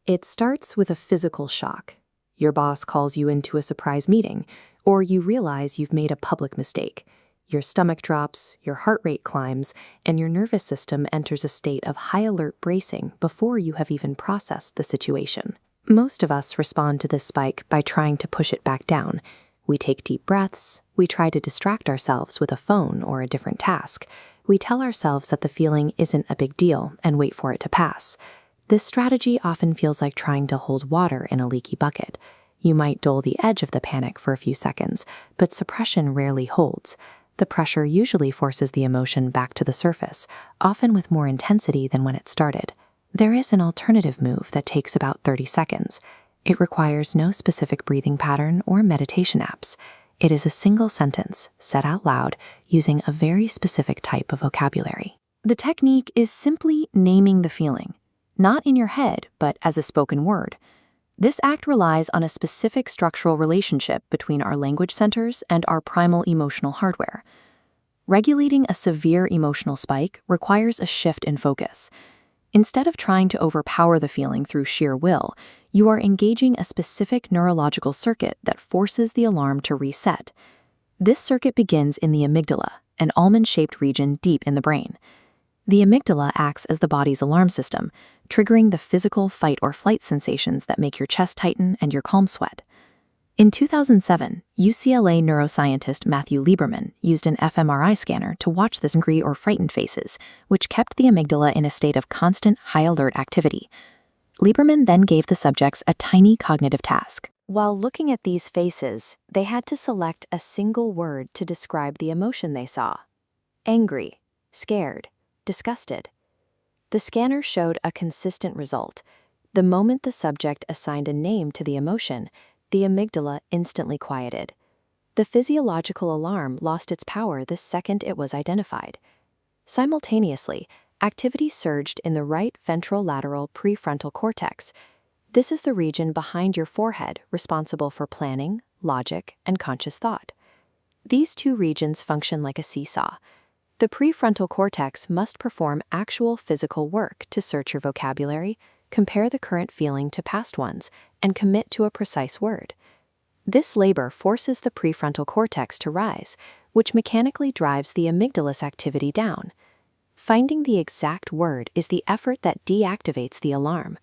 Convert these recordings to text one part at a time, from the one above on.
It starts with a physical shock. Your boss calls you into a surprise meeting, or you realize you've made a public mistake. Your stomach drops, your heart rate climbs, and your nervous system enters a state of high alert bracing before you have even processed the situation. Most of us respond to this spike by trying to push it back down. We take deep breaths, we try to distract ourselves with a phone or a different task. We tell ourselves that the feeling isn't a big deal and wait for it to pass. This strategy often feels like trying to hold water in a leaky bucket. You might dull the edge of the panic for a few seconds, but suppression rarely holds. The pressure usually forces the emotion back to the surface, often with more intensity than when it started. There is an alternative move that takes about 30 seconds. It requires no specific breathing pattern or meditation apps. It is a single sentence, said out loud, using a very specific type of vocabulary. The technique is simply naming the feeling, not in your head, but as a spoken word. This act relies on a specific structural relationship between our language centers and our primal emotional hardware. Regulating a severe emotional spike requires a shift in focus. Instead of trying to overpower the feeling through sheer will, you are engaging a specific neurological circuit that forces the alarm to reset. This circuit begins in the amygdala, an almond-shaped region deep in the brain. The amygdala acts as the body's alarm system, triggering the physical fight or flight sensations that make your chest tighten and your palms sweat. In 2007, UCLA neuroscientist Matthew Lieberman used an fMRI scanner to watch the angry or frightened faces, which kept the amygdala in a state of constant high-alert activity. Lieberman then gave the subjects a tiny cognitive task. While looking at these faces, they had to select a single word to describe the emotion they saw: angry, scared, disgusted. The scanner showed a consistent result. The moment the subject assigned a name to the emotion, the amygdala instantly quieted. The physiological alarm lost its power the second it was identified. Simultaneously, activity surged in the right ventrolateral prefrontal cortex. This is the region behind your forehead responsible for planning, logic, and conscious thought. These two regions function like a seesaw. The prefrontal cortex must perform actual physical work to search your vocabulary, compare the current feeling to past ones, and commit to a precise word. This labor forces the prefrontal cortex to rise, which mechanically drives the amygdala's activity down. Finding the exact word is the effort that deactivates the alarm.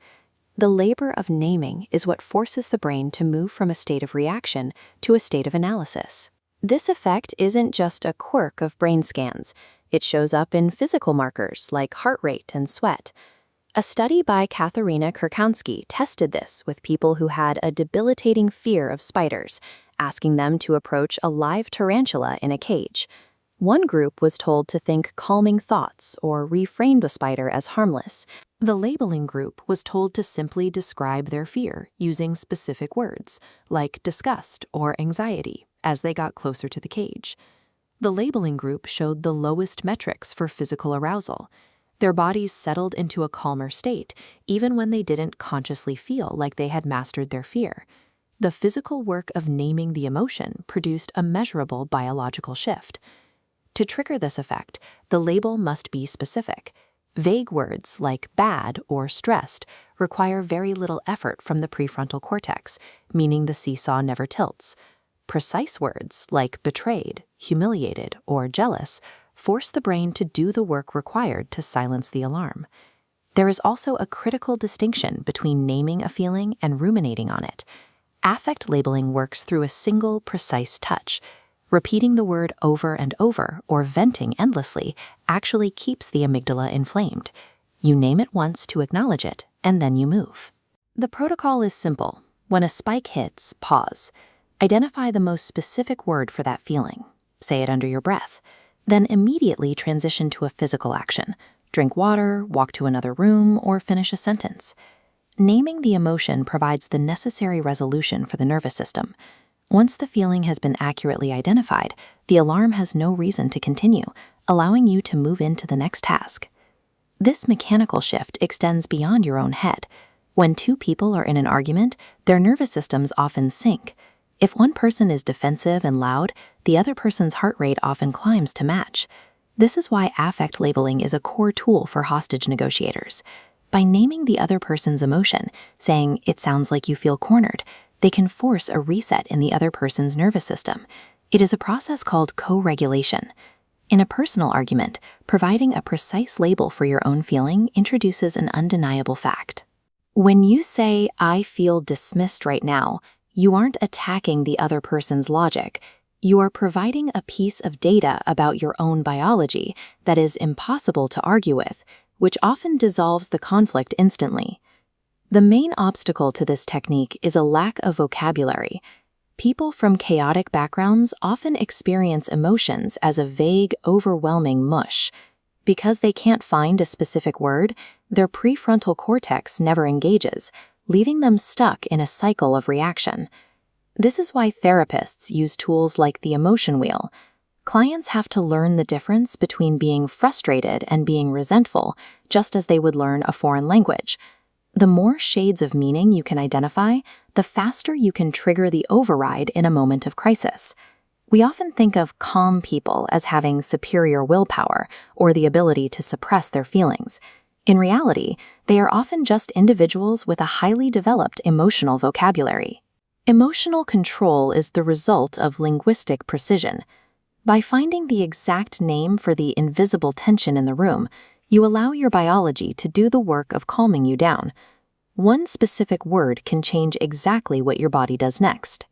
The labor of naming is what forces the brain to move from a state of reaction to a state of analysis. This effect isn't just a quirk of brain scans. It shows up in physical markers like heart rate and sweat. A study by Kircanski tested this with people who had a debilitating fear of spiders, asking them to approach a live tarantula in a cage. One group was told to think calming thoughts or reframed a spider as harmless. The labeling group was told to simply describe their fear using specific words, like disgust or anxiety, as they got closer to the cage. The labeling group showed the lowest metrics for physical arousal. Their bodies settled into a calmer state, even when they didn't consciously feel like they had mastered their fear. The physical work of naming the emotion produced a measurable biological shift. To trigger this effect, the label must be specific. Vague words like bad or stressed require very little effort from the prefrontal cortex, meaning the seesaw never tilts. Precise words like betrayed, humiliated, or jealous force the brain to do the work required to silence the alarm. There is also a critical distinction between naming a feeling and ruminating on it. Affect labeling works through a single, precise touch. Repeating the word over and over or venting endlessly actually keeps the amygdala inflamed. You name it once to acknowledge it, and then you move. The protocol is simple. When a spike hits, pause. Identify the most specific word for that feeling. Say it under your breath. Then immediately transition to a physical action. Drink water, walk to another room, or finish a sentence. Naming the emotion provides the necessary resolution for the nervous system. Once the feeling has been accurately identified, the alarm has no reason to continue, allowing you to move into the next task. This mechanical shift extends beyond your own head. When two people are in an argument, their nervous systems often sync. If one person is defensive and loud, the other person's heart rate often climbs to match. This is why affect labeling is a core tool for hostage negotiators. By naming the other person's emotion, saying, "It sounds like you feel cornered," they can force a reset in the other person's nervous system. It is a process called co-regulation. In a personal argument, providing a precise label for your own feeling introduces an undeniable fact. When you say, "I feel dismissed right now," you aren't attacking the other person's logic. You are providing a piece of data about your own biology that is impossible to argue with, which often dissolves the conflict instantly. The main obstacle to this technique is a lack of vocabulary. People from chaotic backgrounds often experience emotions as a vague, overwhelming mush. Because they can't find a specific word, their prefrontal cortex never engages, leaving them stuck in a cycle of reaction. This is why therapists use tools like the emotion wheel. Clients have to learn the difference between being frustrated and being resentful, just as they would learn a foreign language. The more shades of meaning you can identify, the faster you can trigger the override in a moment of crisis. We often think of calm people as having superior willpower or the ability to suppress their feelings. In reality, they are often just individuals with a highly developed emotional vocabulary. Emotional control is the result of linguistic precision. By finding the exact name for the invisible tension in the room, you allow your biology to do the work of calming you down. One specific word can change exactly what your body does next.